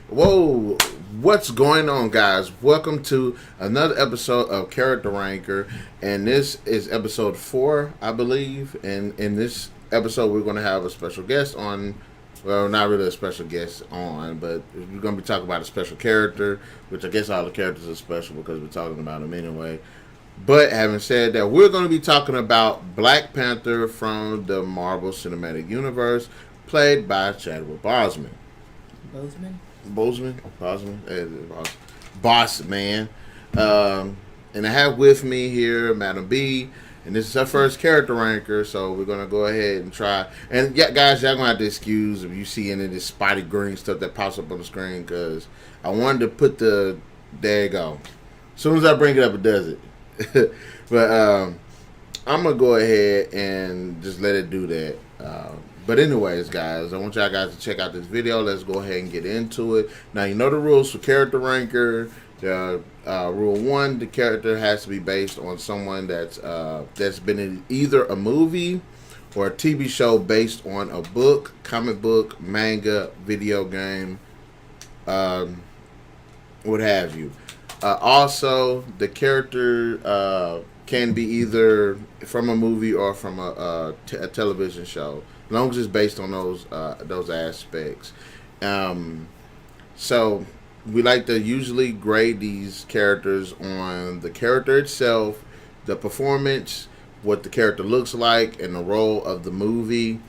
Whoa, what's going on, guys? Welcome to another episode of Character Ranker, and this is episode 4, I believe. And in this episode, we're going to have a special guest on. Well, not really a special guest on, but we're going to be talking about a special character, which I guess all the characters are special because we're talking about them anyway. But having said that, we're going to be talking about Black Panther from the Marvel Cinematic Universe, played by Chadwick Boseman. Boseman? Boss man. And I have with me here Madam B, and this is her first character ranker, so we're gonna go ahead and try. And yeah, guys, y'all gonna have to excuse if you see any of this spotty green stuff that pops up on the screen, because I wanted to put the there you go. As soon as I bring it up, it does it. But I'm gonna go ahead and just let it do that. But anyways, guys, I want y'all guys to check out this video. Let's go ahead and get into it. Now, you know the rules for character ranker. Rule 1, the character has to be based on someone that's been in either a movie or a TV show based on a book, comic book, manga, video game, what have you. Also, the character can be either from a movie or from a television show, as long as it's based on those aspects. So we like to usually grade these characters on the character itself, the performance, what the character looks like, and the role of the movie.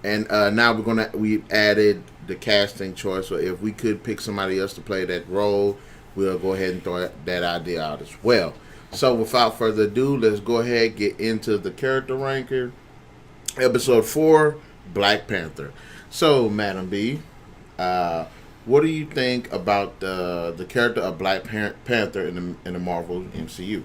And now we added the casting choice. So if we could pick somebody else to play that role, we'll go ahead and throw that idea out as well. So without further ado, let's go ahead and get into the character ranker. Episode 4, Black Panther. So, Madam B, what do you think about the character of Black Panther in the Marvel MCU?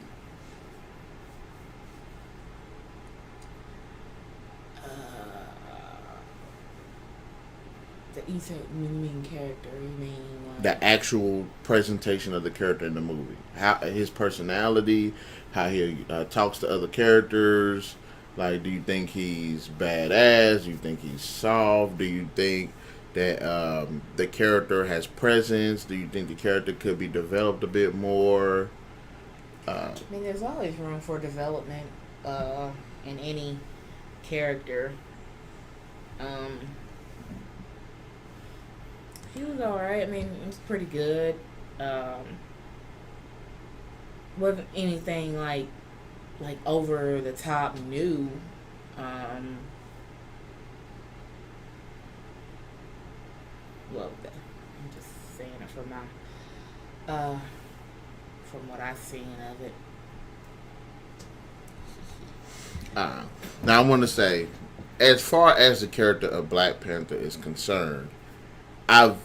You mean character? You mean The actual presentation of the character in the movie, how his personality, how he talks to other characters. Like, do you think he's badass? Do you think he's soft? Do you think that the character has presence? Do you think the character could be developed a bit more? I mean, there's always room for development in any character. He was alright. I mean, it was pretty good. Wasn't anything like over the top new. Well, I'm just saying it from from what I've seen of it. Now, I want to say, as far as the character of Black Panther is concerned, I've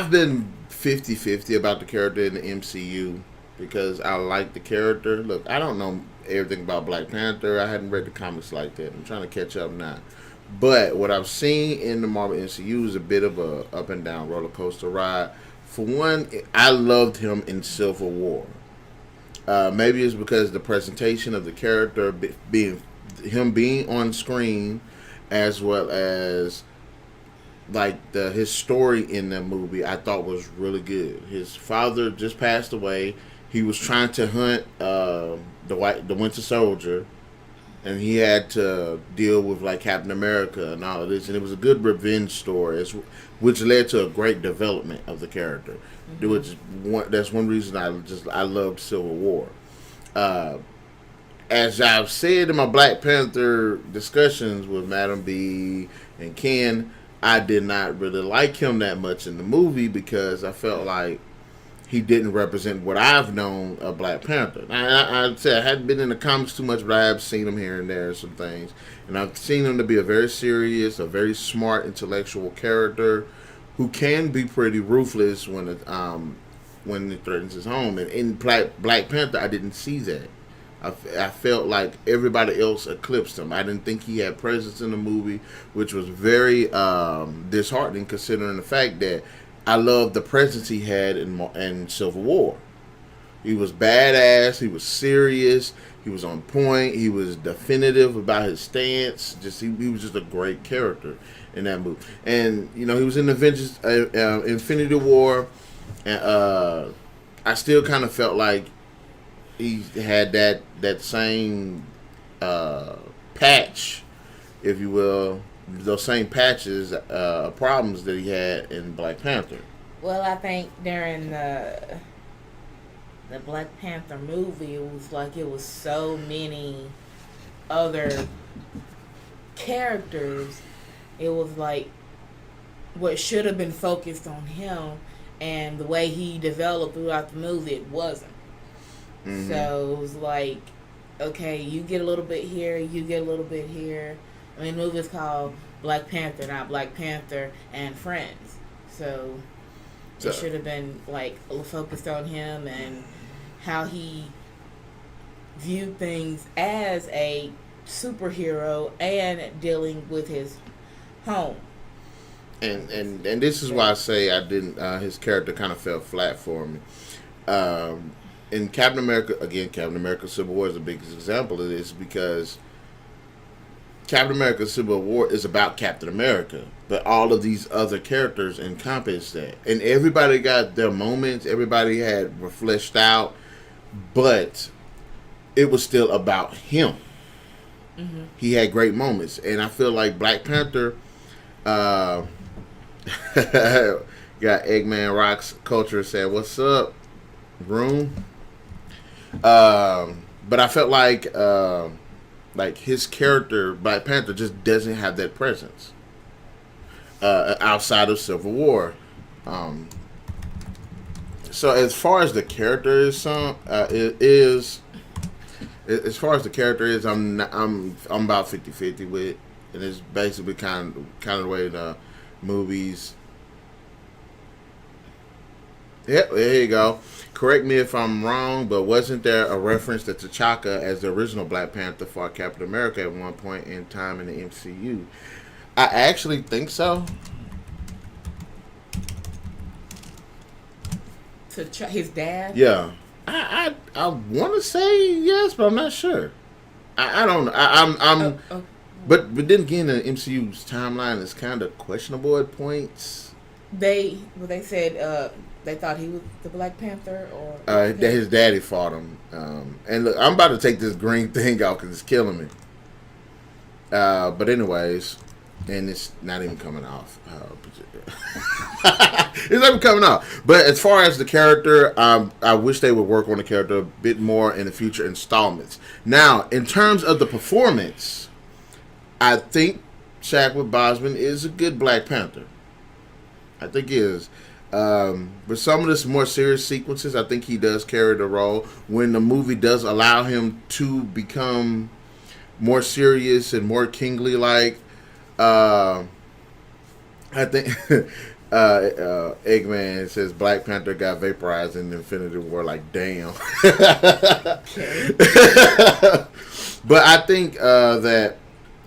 been 50-50 about the character in the MCU because I like the character. Look, I don't know everything about Black Panther. I hadn't read the comics like that. I'm trying to catch up now. But what I've seen in the Marvel MCU is a bit of a up and down roller coaster ride. For one, I loved him in Civil War. Maybe it's because the presentation of the character being on screen, as well as like his story in the movie, I thought was really good. His father just passed away. He was trying to hunt the Winter Soldier, and he had to deal with like Captain America and all of this, and it was a good revenge story, which led to a great development of the character. That's one reason I loved Civil War. As I've said in my Black Panther discussions with Madam B and Ken, I did not really like him that much in the movie because I felt like he didn't represent what I've known of Black Panther. I'd say I hadn't been in the comics too much, but I have seen him here and there some things. And I've seen him to be a very serious, a very smart, intellectual character who can be pretty ruthless when it threatens his home. And in Black Panther, I didn't see that. I felt like everybody else eclipsed him. I didn't think he had presence in the movie, which was very disheartening considering the fact that I loved the presence he had in Civil War. He was badass. He was serious. He was on point. He was definitive about his stance. He was just a great character. in that movie. And he was in Avengers, Infinity War, and I still kind of felt like he had that same patch, if you will, those same patches, problems that he had in Black Panther. Well, I think during the Black Panther movie, it was so many other characters. It was like what should have been focused on him, and the way he developed throughout the movie, it wasn't. Mm-hmm. So it was like, okay, you get a little bit here, you get a little bit here. I mean, the movie's called Black Panther, not Black Panther and Friends. So it should have been like focused on him and how he viewed things as a superhero and dealing with his home. And this is why I say I didn't. His character kind of fell flat for me. In Captain America Civil War is the biggest example of this, because Captain America Civil War is about Captain America, but all of these other characters encompass that, and everybody got their moments. Everybody were fleshed out, but it was still about him. Mm-hmm. He had great moments, and I feel like Black Panther got Eggman Rocks Culture said, "What's up, room?" But I felt like his character, Black Panther, just doesn't have that presence outside of Civil War. So as far as the character is, as far as the character is, I'm about 50-50 with it, and it's basically kind of the way the movies. Yep, there you go. Correct me if I'm wrong, but wasn't there a reference to T'Chaka as the original Black Panther fought Captain America at one point in time in the MCU? I actually think so. His dad? Yeah. I want to say yes, but I'm not sure. I don't know. But then again, the MCU's timeline is kind of questionable at points. They said they thought he was the Black Panther, or that his daddy fought him. And look, I'm about to take this green thing out because it's killing me. But anyways, and it's not even coming off. It's not even coming off. But as far as the character, I wish they would work on the character a bit more in the future installments. Now, in terms of the performance, I think Chadwick Boseman is a good Black Panther. I think he is. But some of the more serious sequences, I think he does carry the role. When the movie does allow him to become more serious and more kingly-like, I think Eggman says Black Panther got vaporized in Infinity War. Like, damn. But I think that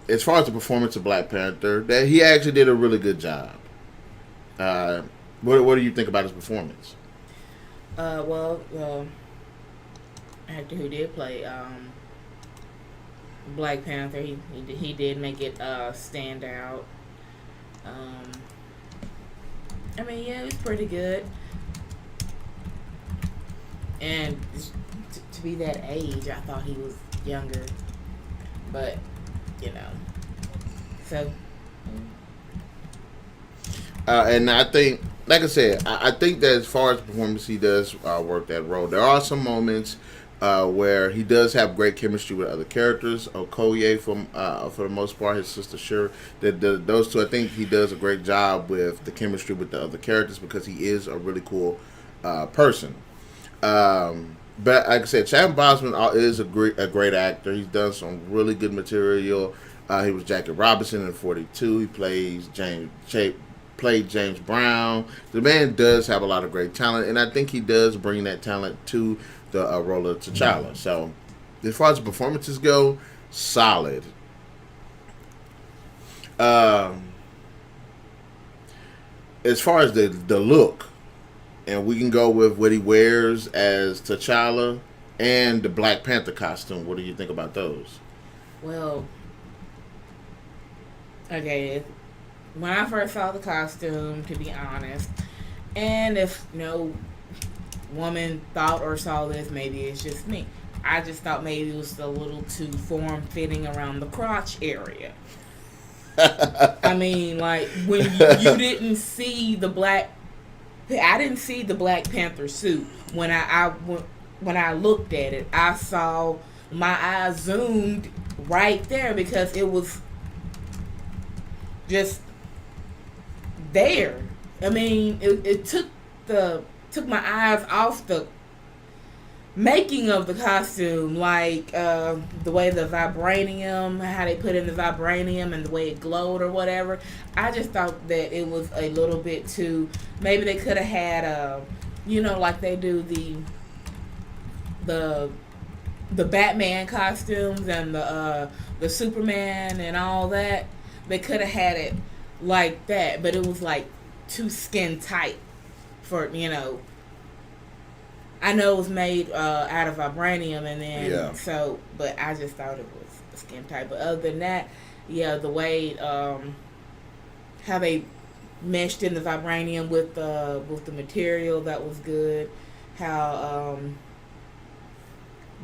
as far as the performance of Black Panther, that he actually did a really good job. What do you think about his performance? Actor who did play Black Panther, he did make it stand out. I mean, yeah, it was pretty good. And to be that age, I thought he was younger. But, so. And I think, like I said, I think that as far as performance, he does work that role. There are some moments where he does have great chemistry with other characters. Okoye, for the most part, his sister Shuri, those two, I think he does a great job with the chemistry with the other characters because he is a really cool person. But like I said, Chadwick Boseman is a great actor. He's done some really good material. He was Jackie Robinson in 42. He played James Brown. The man does have a lot of great talent, and I think he does bring that talent to the role of T'Challa. So, as far as performances go, solid. As far as the look, and we can go with what he wears as T'Challa and the Black Panther costume. What do you think about those? Well, okay. when I first saw the costume, to be honest, and if no woman thought or saw this, maybe it's just me. I just thought maybe it was a little too form fitting around the crotch area. I mean, like when you didn't see the black, I didn't see the Black Panther suit when I looked at it. I saw my eyes zoomed right there because it was just there. I mean, it took my eyes off the making of the costume, like the way the vibranium, how they put in the vibranium and the way it glowed or whatever. I just thought that it was a little bit too. Maybe they could have had like they do the Batman costumes and the Superman and all that. They could have had it like that, but it was like too skin tight for I know it was made out of vibranium, and then but I just thought it was skin tight. But other than that, yeah, the way how they meshed in the vibranium with the material, that was good. How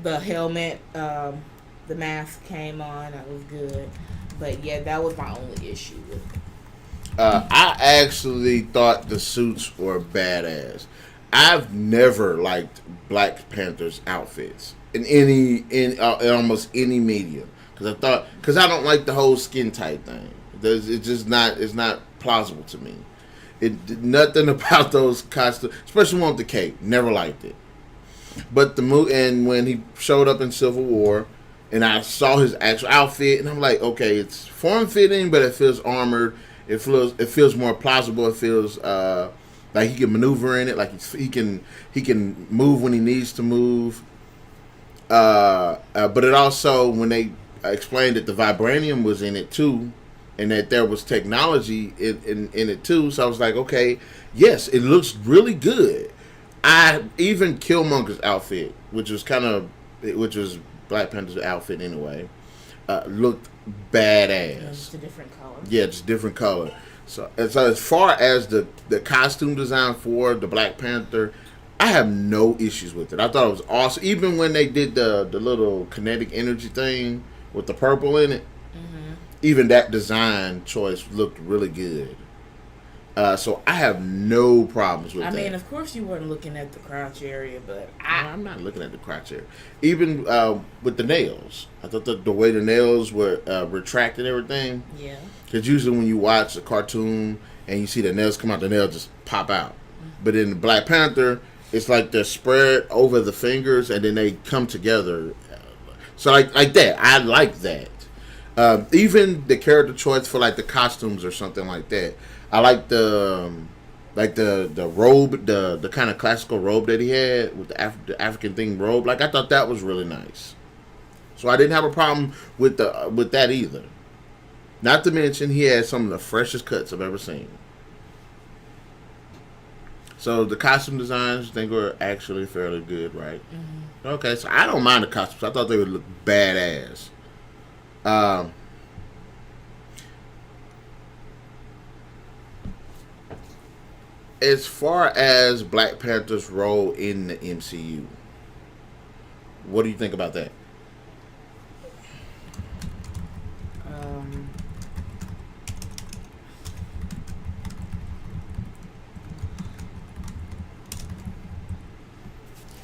the helmet, the mask came on, that was good. But yeah, that was my only issue with it. I actually thought the suits were badass. I've never liked Black Panther's outfits in almost any medium because I don't like the whole skin tight thing. It's not plausible to me. Nothing about those costumes, especially one with the cape. Never liked it. But and when he showed up in Civil War, and I saw his actual outfit, and I'm like, okay, it's form fitting, but it feels armored. It feels more plausible. It feels like he can maneuver in it. Like he can move when he needs to move. But it also, when they explained that the vibranium was in it too, and that there was technology in it too, so I was like, okay, yes, it looks really good. Even Killmonger's outfit, which was Black Panther's outfit anyway, looked badass. Yeah, just a different color. Yeah, just different color. So as far as the costume design for the Black Panther, I have no issues with it. I thought it was awesome. Even when they did the little kinetic energy thing with the purple in it, even that design choice looked really good. So I have no problems with that. I mean, of course you weren't looking at the crotch area, but I'm not looking at the crotch area. Even with the nails, I thought the way the nails were retracted and everything. Yeah. Because usually when you watch a cartoon and you see the nails come out, the nails just pop out. But in the Black Panther, it's like they're spread over the fingers and then they come together. So like that, I like that. Even the character choice for like the costumes or something like that. I like the robe, the kind of classical robe that he had with the African themed robe. Like I thought that was really nice. So I didn't have a problem with that either. Not to mention he had some of the freshest cuts I've ever seen. So the costume designs, I think, were actually fairly good, right? Mm-hmm. Okay, so I don't mind the costumes. I thought they would look badass. As far as Black Panther's role in the MCU, what do you think about that?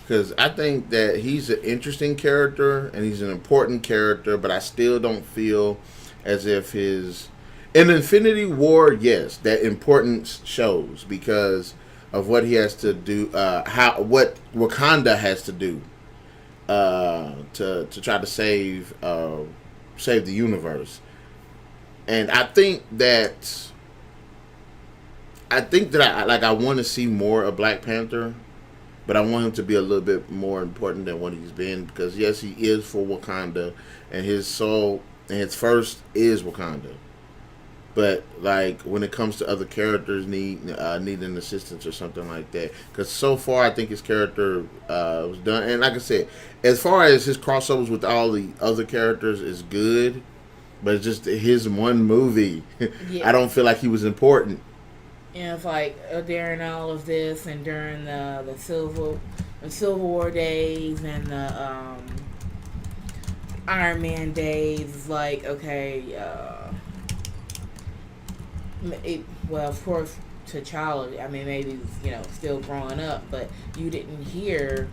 Because I think that he's an interesting character and he's an important character, but I still don't feel as if in Infinity War, yes, that importance shows because of what he has to do, what Wakanda has to do to try to save the universe. And I think that I want to see more of Black Panther. But I want him to be a little bit more important than what he's been because, yes, he is for Wakanda, and his soul and his first is Wakanda. But, like, when it comes to other characters needing assistance or something like that, because so far I think his character was done. And like I said, as far as his crossovers with all the other characters is good, But it's just his one movie. I Yeah. don't feel like he was important. And it's like during all of this and during the Civil War days and the Iron Man days, it's like okay, well, of course, T'Challa. I mean, maybe still growing up, but you didn't hear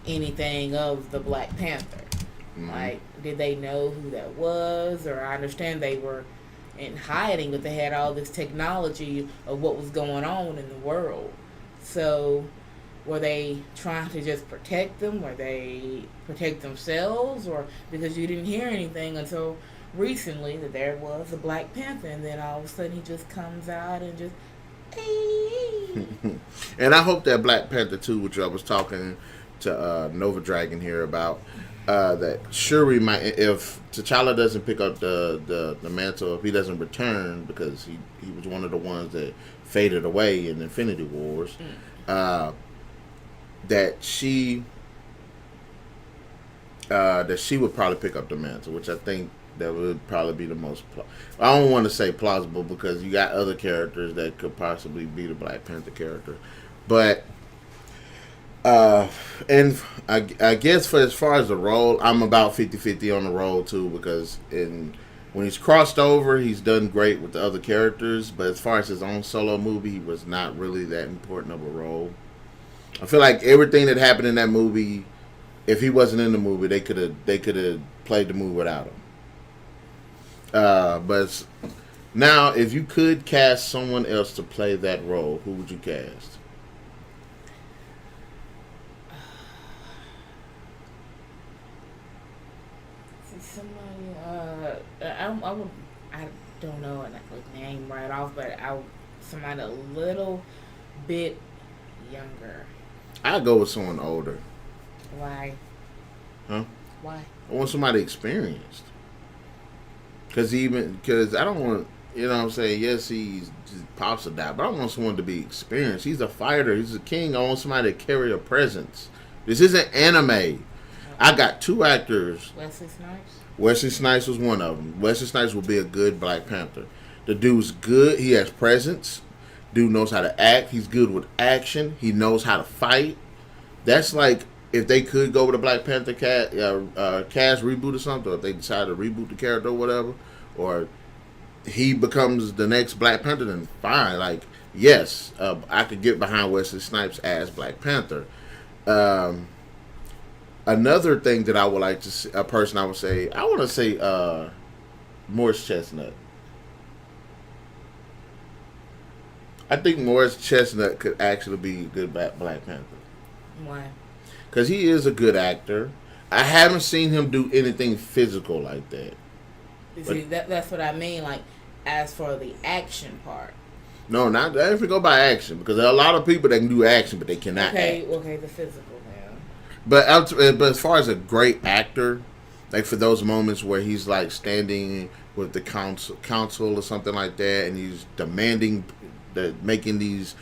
anything of the Black Panther. Mm-hmm. Like, did they know who that was? Or I understand they were in hiding, but they had all this technology of what was going on in the world. So, were they trying to just protect them? Were they protect themselves? Or because you didn't hear anything until recently that there was a Black Panther, and then all of a sudden he just comes out and just, hey. And I hope that Black Panther 2, which I was talking to Nova Dragon here about, that Shuri might, if T'Challa doesn't pick up the mantle, if he doesn't return, because he was one of the ones that faded away in Infinity Wars, that she would probably pick up the mantle, which I think that would probably be the most. I don't want to say plausible because you got other characters that could possibly be the Black Panther character, but and I guess for as far as the role, I'm about 50-50 on the role too because when he's crossed over, he's done great with the other characters, but as far as his own solo movie, he was not really that important of a role. I feel like everything that happened in that movie, if he wasn't in the movie, they could have played the movie without him. But now, if you could cast someone else to play that role, who would you cast? Somebody, I don't know a name right off, but somebody a little bit younger. I'd go with someone older. Why? Huh? Why? I want somebody experienced. Because I don't want, you know what I'm saying, yes, he's just pops or die, but I want someone to be experienced. He's a fighter. He's a king. I want somebody to carry a presence. This isn't anime. I got two actors. Wesley Snipes? Wesley Snipes was one of them. Wesley Snipes will be a good Black Panther. The dude's good. He has presence. Dude knows how to act. He's good with action. He knows how to fight. That's like if they could go with a Black Panther cast reboot or something, or if they decide to reboot the character or whatever, or he becomes the next Black Panther, then fine. Like, yes, I could get behind Wesley Snipes as Black Panther. Another thing that I would like to see, a person I would say, I want to say Morris Chestnut. I think Morris Chestnut could actually be a good Black Panther. Why? Because he is a good actor. I haven't seen him do anything physical like that. See, that's what I mean. Like, as for the action part. No, not if we go by action, because there are a lot of people that can do action, but they cannot act. Okay, the physical now. But as far as a great actor, like for those moments where he's like standing with the council or something like that, and he's demanding, making these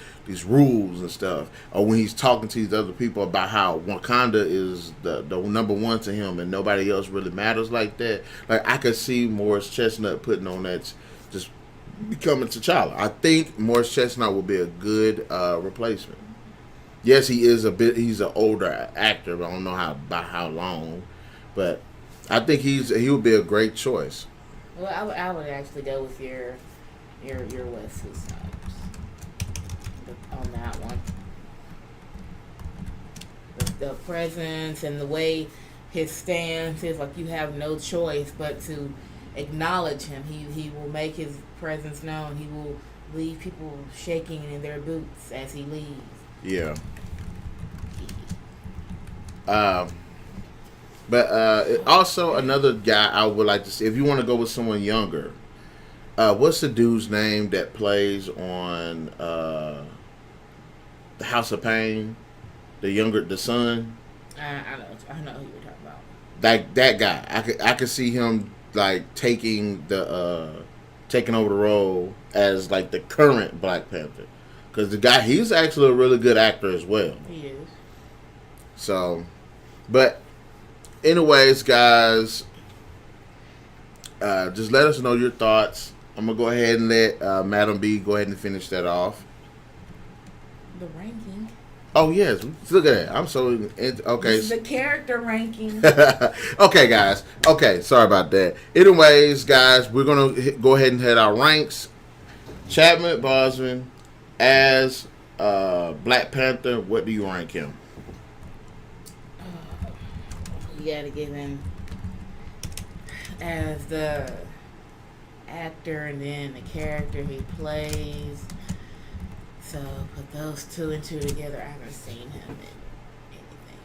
rules and stuff, or when he's talking to these other people about how Wakanda is the number one to him and nobody else really matters like that. Like I could see Morris Chestnut putting on that, just becoming T'Challa. I think Morris Chestnut will be a good replacement. Yes, he's an older actor, but I don't know by how long. But I think he would be a great choice. Well, I would actually go with your Wesley Snipes on that one. The presence and the way his stance is, like you have no choice but to acknowledge him. He will make his presence known. He will leave people shaking in their boots as he leaves. Yeah. But also another guy I would like to see, if you want to go with someone younger, what's the dude's name that plays on the House of Pain? The son. I know who you're talking about. That guy, I could see him like taking over the role as like the current Black Panther, because the guy, he's actually a really good actor as well. He is. So, but anyways, guys, just let us know your thoughts. I'm gonna go ahead and let Madam B go ahead and finish that off. The ranking. Oh yes, look at that. I'm so okay. This is the character ranking. Okay, guys. Okay, sorry about that. Anyways, guys, we're gonna go ahead and head our ranks. Chadwick Boseman as Black Panther. What do you rank him? You gotta give him as the actor and then the character he plays. So put those two and two together. I haven't seen him in anything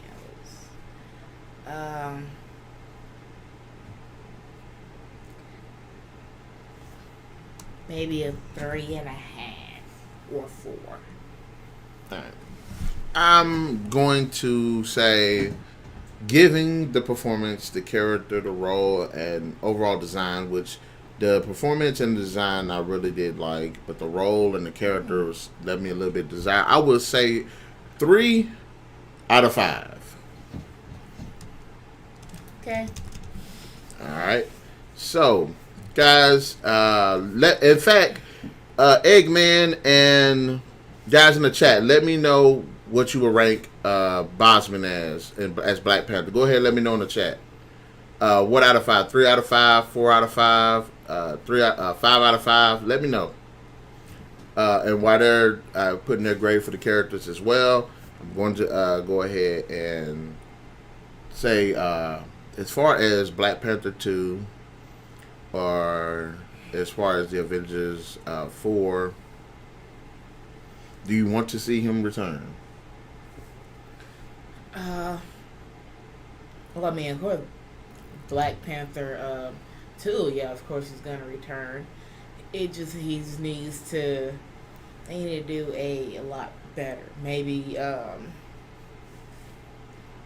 else. Maybe a 3.5 or 4. All right. I'm going to say, giving the performance, the character, the role, and overall design, which the performance and the design I really did like, but the role and the characters left me a little bit desire. I would say 3 out of 5. Okay. All right. So, guys, in fact, Eggman and guys in the chat, let me know what you would rank Bosman as Black Panther. Go ahead, let me know in the chat. What out of 5? 3 out of 5, 4 out of 5, 5 out of 5. Let me know. And while they're putting their grade for the characters as well, I'm going to go ahead and say, as far as Black Panther 2, or as far as the Avengers 4, do you want to see him return? Well, I mean, of course, Black Panther 2, yeah, of course he's gonna return. He just needs to. They need to do a lot better. Maybe it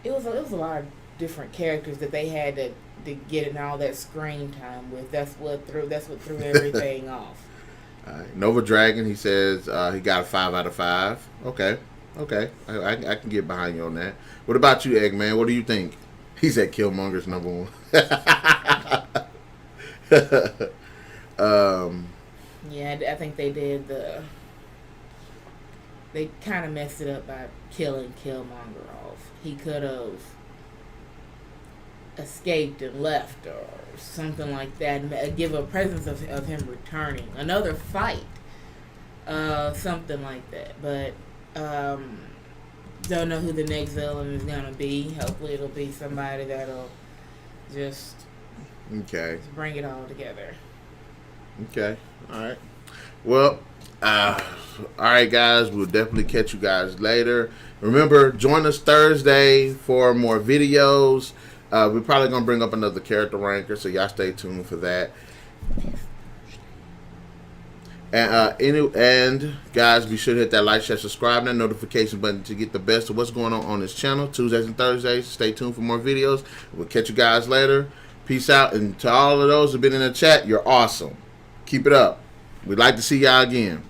was a lot of different characters that they had to get in all that screen time with. That's what threw everything off. Nova Dragon, he says he got a 5 out of 5. Okay. I can get behind you on that. What about you, Eggman? What do you think? He said Killmonger's number 1. Yeah, I think they did they kind of messed it up by killing Killmonger off. He could have escaped and left or something like that, and give a presence of him returning. Another fight. Something like that. But don't know who the next villain is going to be. Hopefully it'll be somebody that'll just bring it all together. Okay. All right. Well, all right, guys. We'll definitely catch you guys later. Remember, join us Thursday for more videos. We're probably going to bring up another character ranker, so y'all stay tuned for that. And guys, be sure to hit that like, share, subscribe, and that notification button to get the best of what's going on this channel. Tuesdays and Thursdays. Stay tuned for more videos. We'll catch you guys later. Peace out. And to all of those who've been in the chat, you're awesome. Keep it up. We'd like to see y'all again.